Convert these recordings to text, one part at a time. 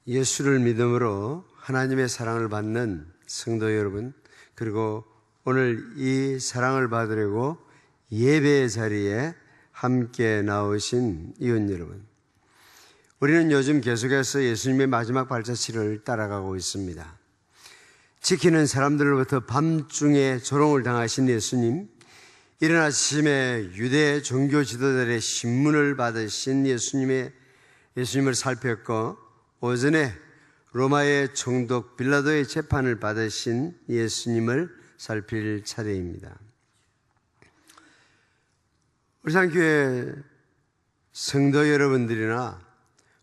예수를 믿음으로 하나님의 사랑을 받는 성도 여러분, 그리고 오늘 이 사랑을 받으려고 예배의 자리에 함께 나오신 이웃 여러분, 우리는 요즘 계속해서 예수님의 마지막 발자취를 따라가고 있습니다. 지키는 사람들로부터 밤중에 조롱을 당하신 예수님, 이른 아침에 유대 종교 지도자들의 신문을 받으신 예수님을 살폈고, 오전에 로마의 총독 빌라도의 재판을 받으신 예수님을 살필 차례입니다. 우리 산교회 성도 여러분들이나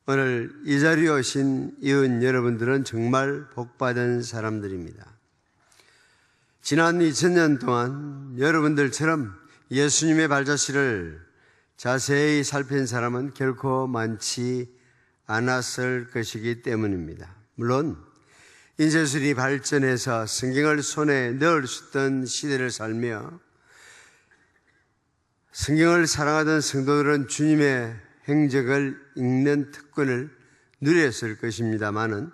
오늘 이 자리에 오신 이웃 여러분들은 정말 복받은 사람들입니다. 지난 2000년 동안 여러분들처럼 예수님의 발자취를 자세히 살핀 사람은 결코 많지 않았을 것이기 때문입니다. 물론 인쇄술이 발전해서 성경을 손에 넣을 수 있던 시대를 살며 성경을 사랑하던 성도들은 주님의 행적을 읽는 특권을 누렸을 것입니다마는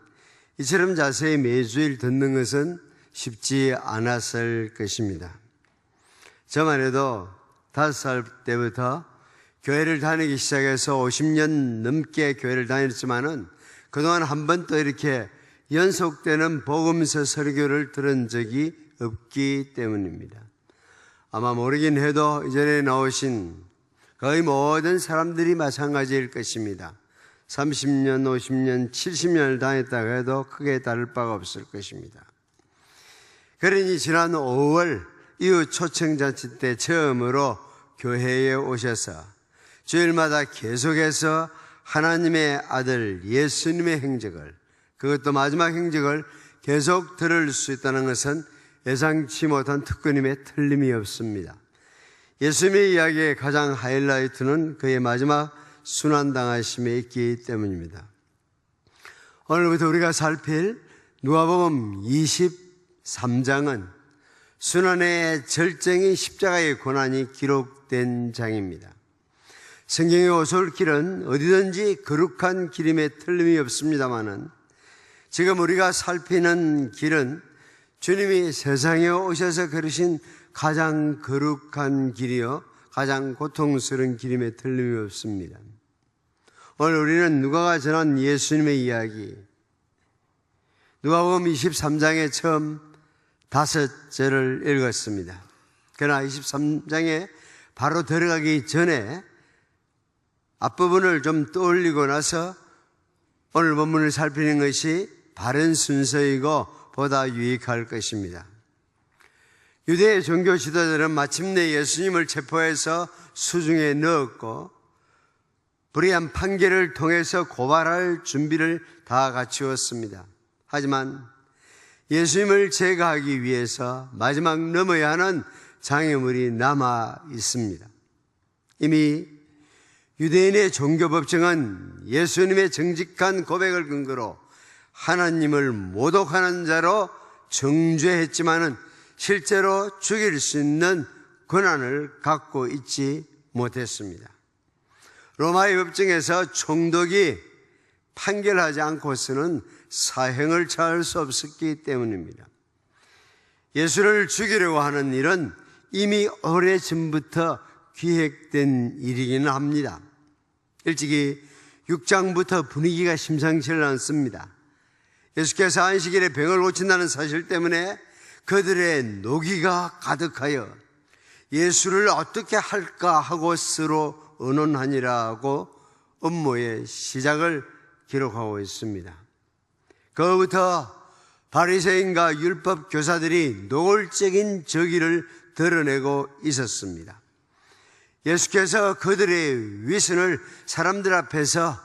이처럼 자세히 매주일 듣는 것은 쉽지 않았을 것입니다. 저만 해도 5살 때부터 교회를 다니기 시작해서 50년 넘게 교회를 다녔지만은 그동안 한 번도 이렇게 연속되는 복음서 설교를 들은 적이 없기 때문입니다. 아마 모르긴 해도 이전에 나오신 거의 모든 사람들이 마찬가지일 것입니다. 30년, 50년, 70년을 다녔다고 해도 크게 다를 바가 없을 것입니다. 그러니 지난 5월 이웃 초청잔치 때 처음으로 교회에 오셔서 주일마다 계속해서 하나님의 아들 예수님의 행적을, 그것도 마지막 행적을 계속 들을 수 있다는 것은 예상치 못한 특권임에 틀림이 없습니다. 예수님의 이야기의 가장 하이라이트는 그의 마지막 순환당하심에 있기 때문입니다. 오늘부터 우리가 살필 누가복음 23장은 순환의 절정인 십자가의 고난이 기록된 장입니다. 성경의 오솔길은 어디든지 거룩한 길임에 틀림이 없습니다마는 지금 우리가 살피는 길은 주님이 세상에 오셔서 걸으신 가장 거룩한 길이요, 가장 고통스러운 길임에 틀림이 없습니다. 오늘 우리는 누가가 전한 예수님의 이야기, 누가복음 23장의 처음 5절을 읽었습니다. 그러나 23장에 바로 들어가기 전에 앞부분을 좀 떠올리고 나서 오늘 본문을 살피는 것이 바른 순서이고 보다 유익할 것입니다. 유대 종교 지도자들은 마침내 예수님을 체포해서 수중에 넣었고 불의한 판결을 통해서 고발할 준비를 다 갖추었습니다. 하지만 예수님을 제거하기 위해서 마지막 넘어야 하는 장애물이 남아 있습니다. 이미 유대인의 종교법정은 예수님의 정직한 고백을 근거로 하나님을 모독하는 자로 정죄했지만은 실제로 죽일 수 있는 권한을 갖고 있지 못했습니다. 로마의 법정에서 총독이 판결하지 않고서는 사형을 처할 수 없었기 때문입니다. 예수를 죽이려고 하는 일은 이미 오래전부터 기획된 일이기는 합니다. 일찍이 6장부터 분위기가 심상치 않습니다. 예수께서 안식일에 병을 고친다는 사실 때문에 그들의 노기가 가득하여 예수를 어떻게 할까 하고 서로 의논하니라고 음모의 시작을 기록하고 있습니다. 그로부터 바리새인과 율법 교사들이 노골적인 적의를 드러내고 있었습니다. 예수께서 그들의 위선을 사람들 앞에서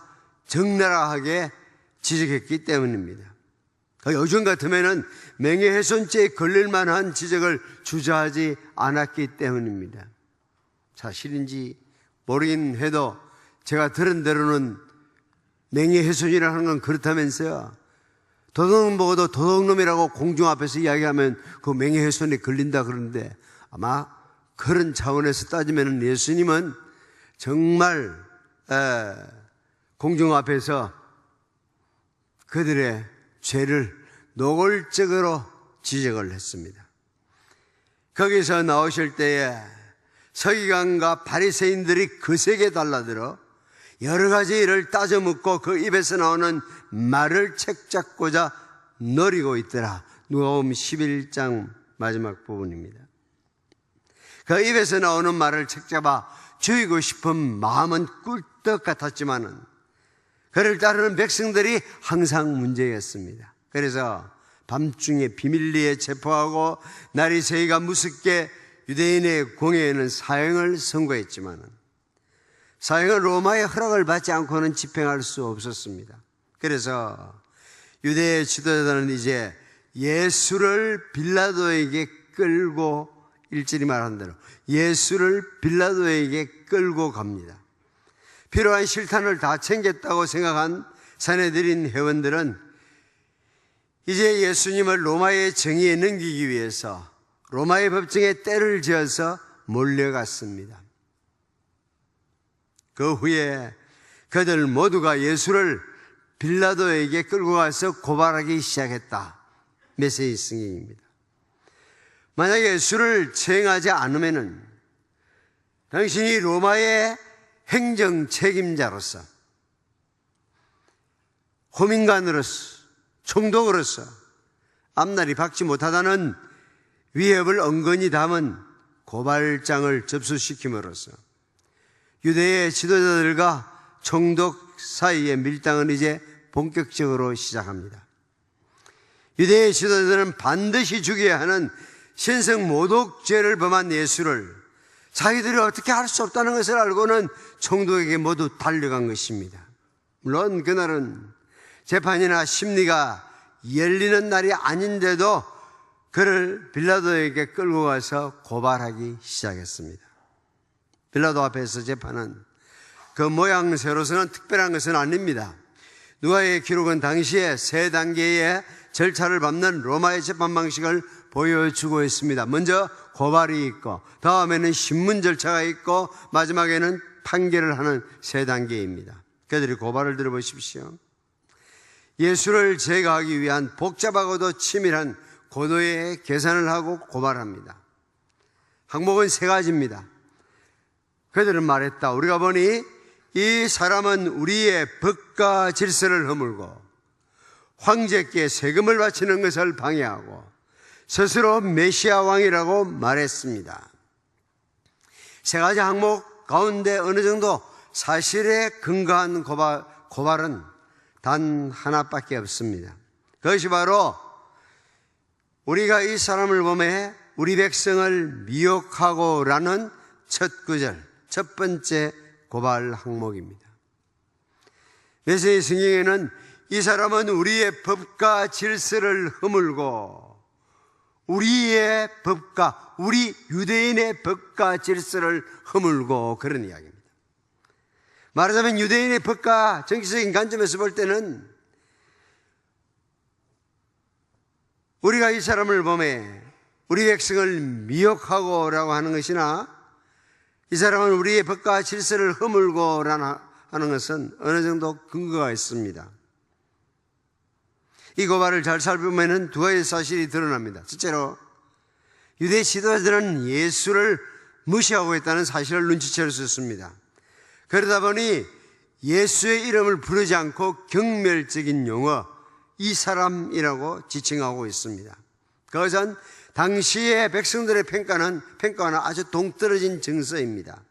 적나라하게 지적했기 때문입니다. 요즘 같으면 명예훼손죄에 걸릴 만한 지적을 주저하지 않았기 때문입니다. 사실인지 모르긴 해도 제가 들은 대로는 명예훼손이라는 건 그렇다면서요. 도둑놈 보고도 도둑놈이라고 공중 앞에서 이야기하면 그 명예훼손에 걸린다 그러는데, 아마 그런 차원에서 따지면 예수님은 정말 공중 앞에서 그들의 죄를 노골적으로 지적을 했습니다. 거기서 나오실 때에 서기관과 바리새인들이 거세게 달라들어 여러 가지 일을 따져 묻고 그 입에서 나오는 말을 책잡고자 노리고 있더라. 누가복음 11장 마지막 부분입니다. 그 입에서 나오는 말을 책잡아 죽이고 싶은 마음은 꿀떡 같았지만은 그를 따르는 백성들이 항상 문제였습니다. 그래서 밤중에 비밀리에 체포하고 날이 새기가 무섭게 유대인의 공회에는 사형을 선고했지만은 사형은 로마의 허락을 받지 않고는 집행할 수 없었습니다. 그래서 유대의 지도자들은 이제 예수를 빌라도에게 끌고, 일절이 말한 대로 예수를 빌라도에게 끌고 갑니다. 필요한 실탄을 다 챙겼다고 생각한 사내들인 회원들은 이제 예수님을 로마의 정의에 넘기기 위해서 로마의 법정에 때를 지어서 몰려갔습니다. 그 후에 그들 모두가 예수를 빌라도에게 끌고 가서 고발하기 시작했다. 메시지 승인입니다. 만약에 예수를 처형하지 않으면은 당신이 로마의 행정 책임자로서, 호민관으로서, 총독으로서 앞날이 밝지 못하다는 위협을 은근히 담은 고발장을 접수시킴으로써 유대의 지도자들과 총독 사이의 밀당은 이제 본격적으로 시작합니다. 유대의 지도자들은 반드시 죽여야 하는 신성 모독죄를 범한 예수를 자기들이 어떻게 할 수 없다는 것을 알고는 총독에게 모두 달려간 것입니다. 물론 그날은 재판이나 심리가 열리는 날이 아닌데도 그를 빌라도에게 끌고 가서 고발하기 시작했습니다. 빌라도 앞에서 재판은 그 모양새로서는 특별한 것은 아닙니다. 누가의 기록은 당시에 세 단계의 절차를 밟는 로마의 재판 방식을 보여주고 있습니다. 먼저 고발이 있고, 다음에는 신문 절차가 있고, 마지막에는 판결을 하는 세 단계입니다. 그들이 고발을 들어보십시오. 예수를 제거하기 위한 복잡하고도 치밀한 고도의 계산을 하고 고발합니다. 항목은 세 가지입니다. 그들은 말했다. 우리가 보니 이 사람은 우리의 법과 질서를 허물고 황제께 세금을 바치는 것을 방해하고 스스로 메시아 왕이라고 말했습니다. 세 가지 항목 가운데 어느 정도 사실에 근거한 고발은 단 하나밖에 없습니다. 그것이 바로 우리가 이 사람을 보매 우리 백성을 미혹하고 라는 첫 구절, 첫 번째 고발 항목입니다. 메시지 성경에는 이 사람은 우리의 법과 질서를 허물고 우리의 법과, 우리 유대인의 법과 질서를 허물고 그런 이야기입니다. 말하자면 유대인의 법과 정치적인 관점에서 볼 때는 우리가 이 사람을 보매 우리 백성을 미혹하고 라고 하는 것이나 이 사람은 우리의 법과 질서를 허물고 하는 것은 어느 정도 근거가 있습니다. 이 고발을 잘 살펴보면 두 가지 사실이 드러납니다. 첫째로 유대 지도자들은 예수를 무시하고 있다는 사실을 눈치챌 수 있습니다. 그러다 보니 예수의 이름을 부르지 않고 경멸적인 용어 이 사람이라고 지칭하고 있습니다. 그것은 당시의 백성들의 평가와는 아주 동떨어진 정서입니다.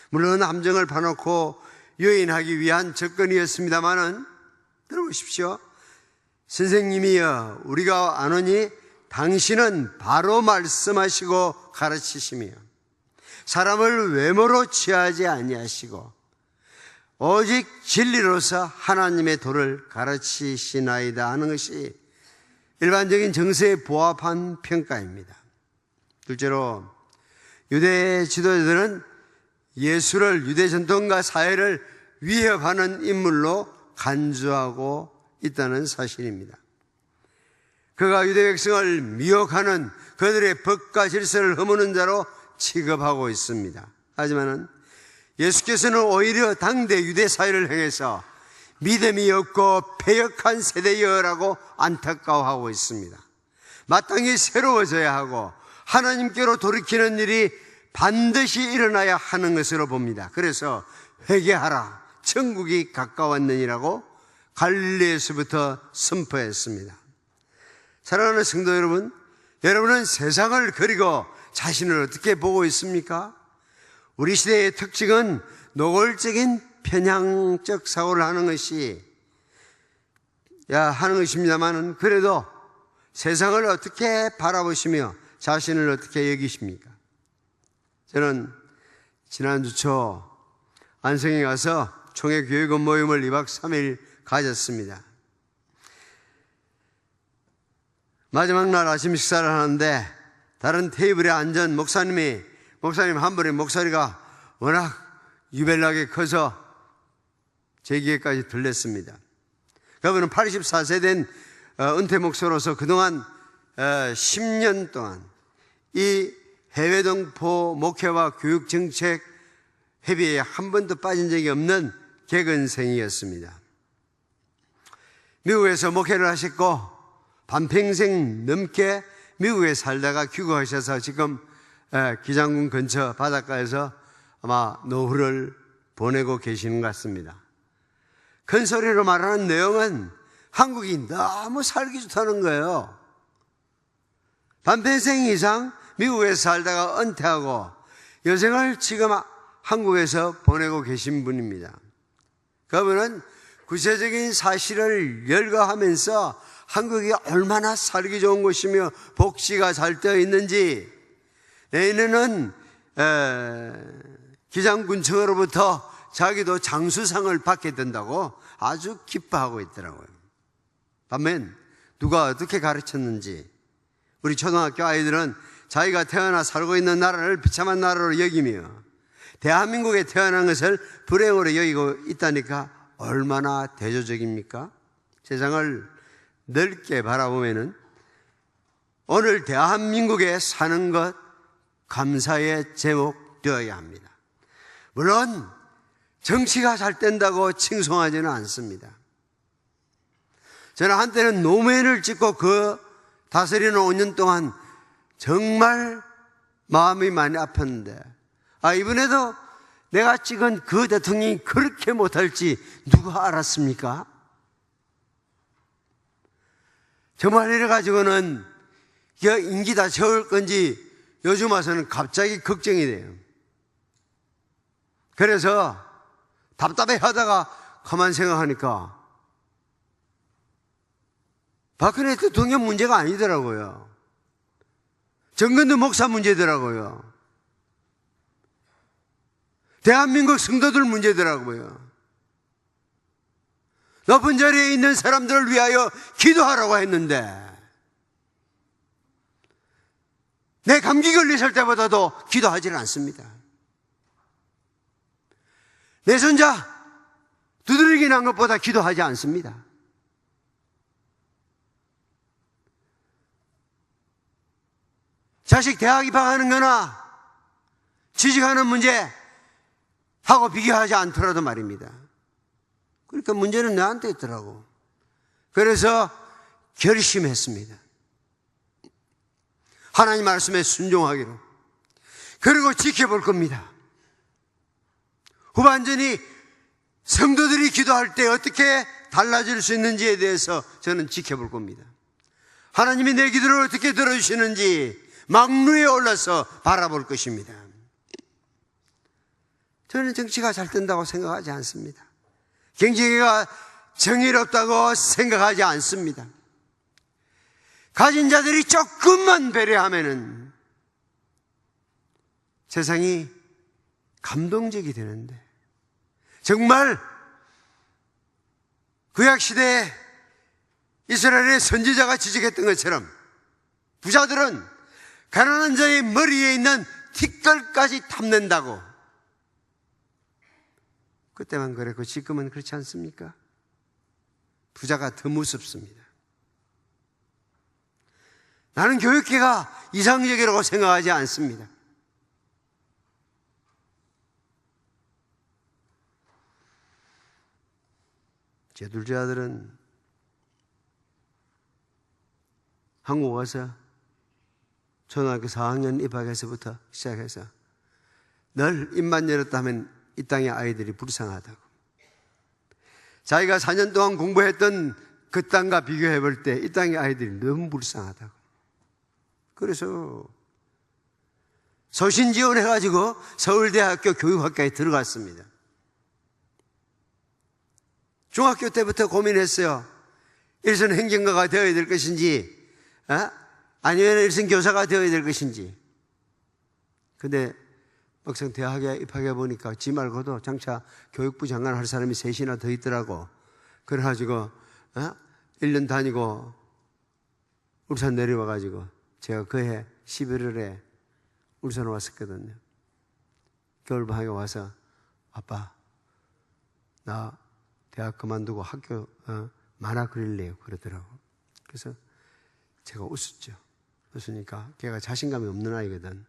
물론 함정을 파놓고 유인하기 위한 접근이었습니다마는 들어보십시오. 선생님이여 우리가 아노니 당신은 바로 말씀하시고 가르치시며 사람을 외모로 취하지 아니하시고 오직 진리로서 하나님의 도를 가르치시나이다 하는 것이 일반적인 정서에 부합한 평가입니다. 둘째로 유대 지도자들은 예수를 유대 전통과 사회를 위협하는 인물로 간주하고 있다는 사실입니다. 그가 유대 백성을 미혹하는 그들의 법과 질서를 허무는 자로 취급하고 있습니다. 하지만 예수께서는 오히려 당대 유대 사회를 향해서 믿음이 없고 패역한 세대여라고 안타까워하고 있습니다. 마땅히 새로워져야 하고 하나님께로 돌이키는 일이 반드시 일어나야 하는 것으로 봅니다. 그래서 회개하라, 천국이 가까웠느니라고 갈릴리에서부터 선포했습니다. 사랑하는 성도 여러분, 여러분은 세상을 그리고 자신을 어떻게 보고 있습니까? 우리 시대의 특징은 노골적인 편향적 사고를 하는 것입니다만은 그래도 세상을 어떻게 바라보시며 자신을 어떻게 여기십니까? 저는 지난주 초 안성에 가서 총회 교육원 모임을 2박 3일 가졌습니다. 마지막 날 아침 식사를 하는데 다른 테이블에 앉은 목사님 한 분의 목소리가 워낙 유별나게 커서 제 귀에까지 들렸습니다. 그분은 84세 된 은퇴 목사로서 그동안 10년 동안 이 해외 동포 목회와 교육 정책 회비에 한 번도 빠진 적이 없는 객언생이었습니다. 미국에서 목회를 하셨고 반평생 넘게 미국에 살다가 귀국하셔서 지금 기장군 근처 바닷가에서 아마 노후를 보내고 계시는 것 같습니다. 큰 소리로 말하는 내용은 한국이 너무 살기 좋다는 거예요. 반평생 이상 미국에서 살다가 은퇴하고 여생을 지금 한국에서 보내고 계신 분입니다. 그분은 구체적인 사실을 열거하면서 한국이 얼마나 살기 좋은 곳이며 복지가 잘 되어 있는지, 내년에는 기장군청으로부터 자기도 장수상을 받게 된다고 아주 기뻐하고 있더라고요. 반면 누가 어떻게 가르쳤는지 우리 초등학교 아이들은 자기가 태어나 살고 있는 나라를 비참한 나라로 여기며 대한민국에 태어난 것을 불행으로 여기고 있다니까 얼마나 대조적입니까? 세상을 넓게 바라보면은 오늘 대한민국에 사는 것 감사의 제목 되어야 합니다. 물론 정치가 잘 된다고 칭송하지는 않습니다. 저는 한때는 노무현을 찍고 그 다스리는 5년 동안 정말 마음이 많이 아팠는데, 이번에도 내가 찍은 그 대통령이 그렇게 못할지 누가 알았습니까? 정말 이래가지고는 임기 다 채울 건지 요즘 와서는 갑자기 걱정이 돼요. 그래서 답답해 하다가 가만 생각하니까 박근혜 대통령 문제가 아니더라고요. 정근도 목사 문제더라고요. 대한민국 성도들 문제더라고요. 높은 자리에 있는 사람들을 위하여 기도하라고 했는데 내 감기 걸렸을 때보다도 기도하지는 않습니다. 내 손자 두드러기 난 것보다 기도하지 않습니다. 자식 대학 입학하는 거나 취직하는 문제 하고 비교하지 않더라도 말입니다. 그러니까 문제는 나한테 있더라고. 그래서 결심했습니다. 하나님 말씀에 순종하기로. 그리고 지켜볼 겁니다. 후반전이 성도들이 기도할 때 어떻게 달라질 수 있는지에 대해서 저는 지켜볼 겁니다. 하나님이 내 기도를 어떻게 들어주시는지 막루에 올라서 바라볼 것입니다. 저는 정치가 잘 된다고 생각하지 않습니다. 경제가 정의롭다고 생각하지 않습니다. 가진 자들이 조금만 배려하면은 세상이 감동적이 되는데, 정말 구약시대에 이스라엘의 선지자가 지적했던 것처럼 부자들은 가난한 자의 머리에 있는 티끌까지 탐낸다고. 그때만 그랬고 지금은 그렇지 않습니까? 부자가 더 무섭습니다. 나는 교육계가 이상적이라고 생각하지 않습니다. 제 둘째 아들은 한국 와서 초등학교 4학년 입학해서부터 시작해서 늘 입만 열었다 하면 이 땅의 아이들이 불쌍하다고. 자기가 4년 동안 공부했던 그 땅과 비교해 볼 때 이 땅의 아이들이 너무 불쌍하다고. 그래서 소신 지원해가지고 서울대학교 교육학과에 들어갔습니다. 중학교 때부터 고민했어요. 일선 행정가가 되어야 될 것인지, 아니면 일선 교사가 되어야 될 것인지. 근데 막상 대학에 입학해 보니까 지 말고도 장차 교육부 장관 할 사람이 셋이나 더 있더라고. 그래가지고 1년 다니고 울산 내려와가지고 제가 그해 11월에 울산 왔었거든요. 겨울방학에 와서 아빠 나 대학 그만두고 학교 만화 그릴래요 그러더라고. 그래서 제가 웃었죠. 웃으니까 걔가 자신감이 없는 아이거든.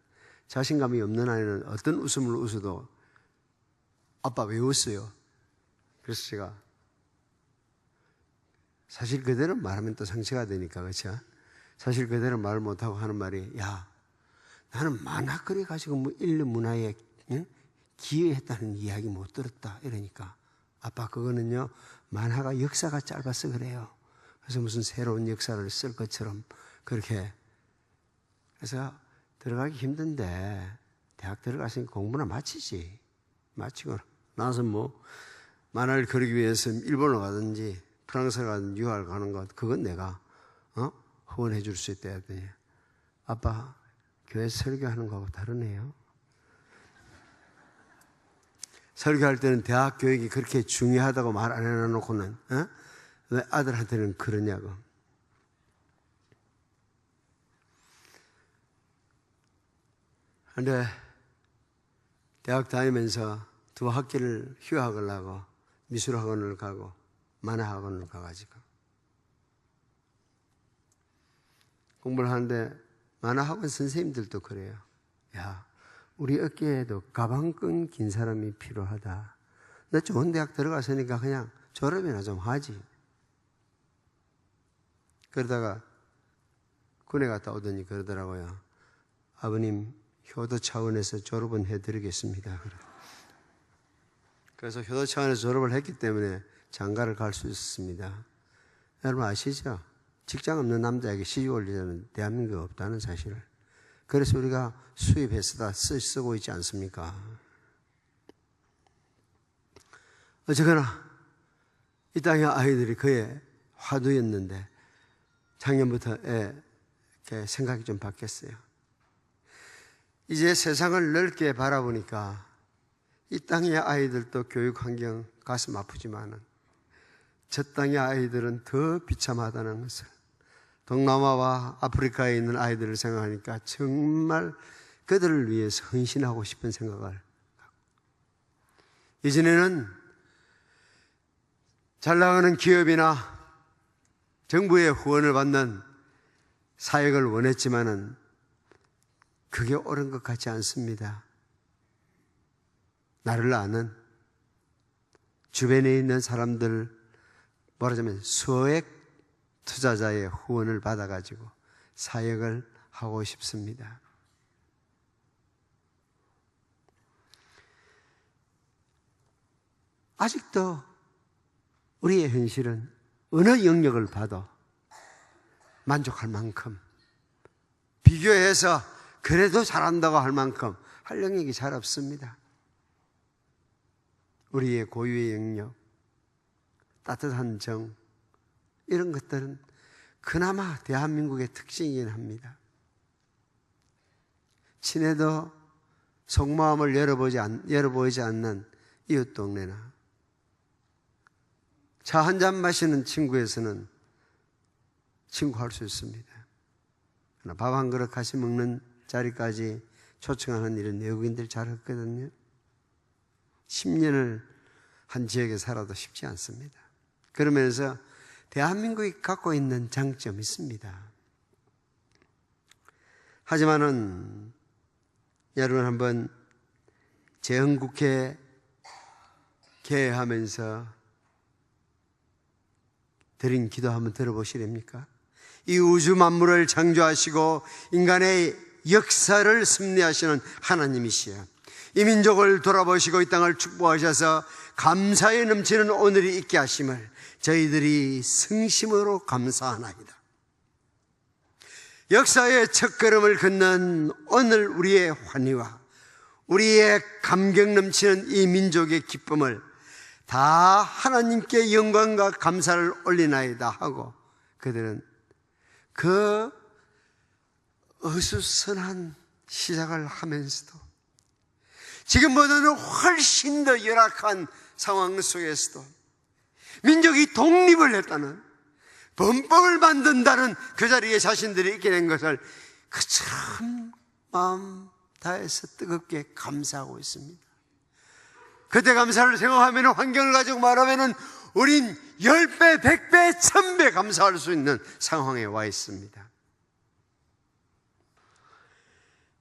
자신감이 없는 아이는 어떤 웃음을 웃어도 아빠 왜 웃어요? 그래서 제가 사실 그대로 말하면 또 상처가 되니까 그렇죠? 사실 그대로 말 못하고 하는 말이 야 나는 만화 그려가지고 뭐 인류 문화에 기여했다는 이야기 못 들었다 이러니까 아빠 그거는요 만화가 역사가 짧아서 그래요. 그래서 무슨 새로운 역사를 쓸 것처럼 그렇게 그래서 들어가기 힘든데 대학 들어갔으니까 공부나 마치지. 마치고 나서 뭐 만화를 그리기 위해서 일본을 가든지 프랑스를 가든지 유학을 가는 것 그건 내가 후원해 줄 수 있다 했더니 아빠 교회 설교하는 거하고 다르네요. 설교할 때는 대학 교육이 그렇게 중요하다고 말 안 해놓고는 왜 아들한테는 그러냐고. 그런데 대학 다니면서 두 학기를 휴학을 하고 미술학원을 가고 만화학원을 가가지고 공부를 하는데 만화학원 선생님들도 그래요. 야, 우리 어깨에도 가방끈 긴 사람이 필요하다. 너 좋은 대학 들어갔으니까 그냥 졸업이나 좀 하지. 그러다가 군에 갔다 오더니 그러더라고요. 아버님 효도 차원에서 졸업은 해드리겠습니다. 그래서 효도 차원에서 졸업을 했기 때문에 장가를 갈 수 있었습니다. 여러분 아시죠? 직장 없는 남자에게 시집 올리자는 대한민국에 없다는 사실을. 그래서 우리가 수입해서 다 쓰고 있지 않습니까? 어쨌거나 이 땅의 아이들이 그의 화두였는데 작년부터 이렇게 생각이 좀 바뀌었어요. 이제 세상을 넓게 바라보니까 이 땅의 아이들도 교육 환경 가슴 아프지만은 저 땅의 아이들은 더 비참하다는 것을 동남아와 아프리카에 있는 아이들을 생각하니까 정말 그들을 위해서 헌신하고 싶은 생각을 이전에는 잘 나가는 기업이나 정부의 후원을 받는 사역을 원했지만은 그게 옳은 것 같지 않습니다. 나를 아는 주변에 있는 사람들 말하자면 소액 투자자의 후원을 받아가지고 사역을 하고 싶습니다. 아직도 우리의 현실은 어느 영역을 봐도 만족할 만큼 비교해서 그래도 잘한다고 할 만큼 할 영역이 잘 없습니다. 우리의 고유의 영역, 따뜻한 정 이런 것들은 그나마 대한민국의 특징이긴 합니다. 친해도 속마음을 열어보이지 않는 이웃 동네나 차 한 잔 마시는 친구에서는 친구할 수 있습니다. 그러나 밥 한 그릇 같이 먹는 자리까지 초청하는 일은 외국인들 잘 없거든요. 10년을 한 지역에 살아도 쉽지 않습니다. 그러면서 대한민국이 갖고 있는 장점이 있습니다. 하지만은 여러분 한번 재헌국회 개회하면서 드린 기도 한번 들어보시렵니까? 이 우주 만물을 창조하시고 인간의 역사를 섭리하시는 하나님이시여, 이 민족을 돌아보시고 이 땅을 축복하셔서 감사에 넘치는 오늘이 있게 하심을 저희들이 성심으로 감사하나이다. 역사의 첫걸음을 걷는 오늘 우리의 환희와 우리의 감격 넘치는 이 민족의 기쁨을 다 하나님께 영광과 감사를 올리나이다 하고, 그들은 그 어수선한 시작을 하면서도 지금보다는 훨씬 더 열악한 상황 속에서도 민족이 독립을 했다는, 범법을 만든다는 그 자리에 자신들이 있게 된 것을 그처럼 마음 다해서 뜨겁게 감사하고 있습니다. 그때 감사를 생각하면, 환경을 가지고 말하면 우린 10배, 100배, 1000배 감사할 수 있는 상황에 와 있습니다.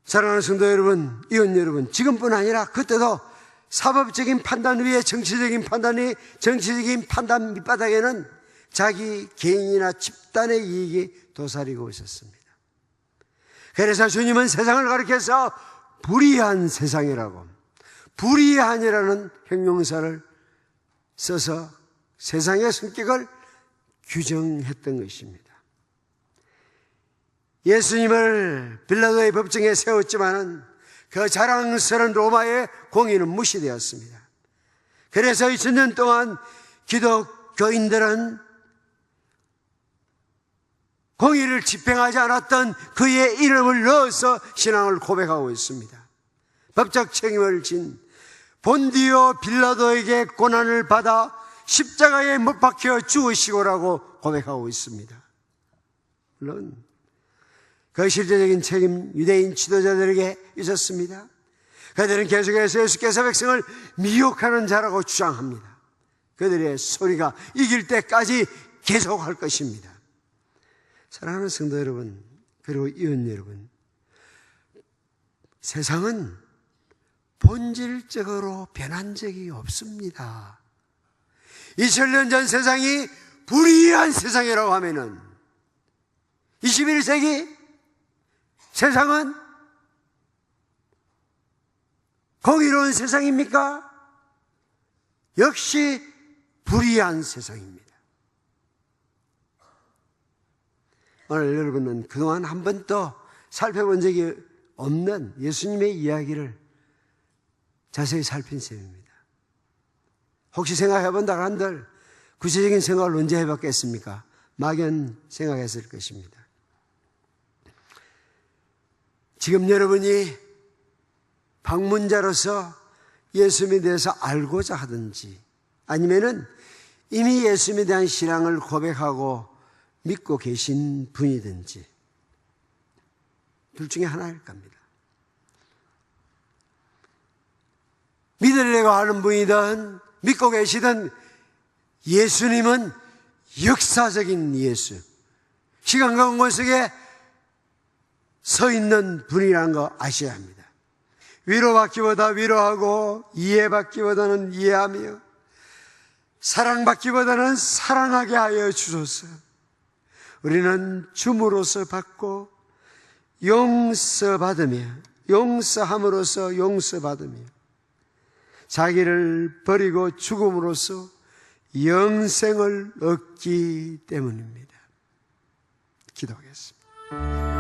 사랑하는 성도 여러분, 이웃 여러분, 지금뿐 아니라 그때도 사법적인 판단 위에 정치적인 판단 밑바닥에는 자기 개인이나 집단의 이익이 도사리고 있었습니다. 그래서 주님은 세상을 가리켜서 불의한 세상이라고, 불의한이라는 형용사를 써서 세상의 성격을 규정했던 것입니다. 예수님을 빌라도의 법정에 세웠지만은 그 자랑스러운 로마의 공의는 무시되었습니다. 그래서 2000년 동안 기독교인들은 공의를 집행하지 않았던 그의 이름을 넣어서 신앙을 고백하고 있습니다. 법적 책임을 진 본디오 빌라도에게 고난을 받아 십자가에 못 박혀 죽으시고라고 고백하고 있습니다. 물론 그 실제적인 책임 유대인 지도자들에게 있었습니다. 그들은 계속해서 예수께서 백성을 미혹하는 자라고 주장합니다. 그들의 소리가 이길 때까지 계속할 것입니다. 사랑하는 성도 여러분, 그리고 이웃 여러분, 세상은 본질적으로 변한 적이 없습니다. 2000년 전 세상이 불의한 세상이라고 하면은 21세기 세상은 공의로운 세상입니까? 역시 불의한 세상입니다. 오늘 여러분은 그동안 한 번도 살펴본 적이 없는 예수님의 이야기를 자세히 살핀 셈입니다. 혹시 생각해본다고 한들 구체적인 생각을 언제 해봤겠습니까? 막연 생각했을 것입니다. 지금 여러분이 방문자로서 예수님에 대해서 알고자 하든지, 아니면은 이미 예수님에 대한 신앙을 고백하고 믿고 계신 분이든지, 둘 중에 하나일 겁니다. 믿으려고 하는 분이든 믿고 계시든 예수님은 역사적인 예수, 시간과 공간 속에 서 있는 분이라는 거 아셔야 합니다. 위로받기보다 위로하고 이해받기보다는 이해하며 사랑받기보다는 사랑하게 하여 주소서. 우리는 줌으로써 받고 용서받으며 용서함으로써 용서받으며 자기를 버리고 죽음으로써 영생을 얻기 때문입니다. 기도하겠습니다.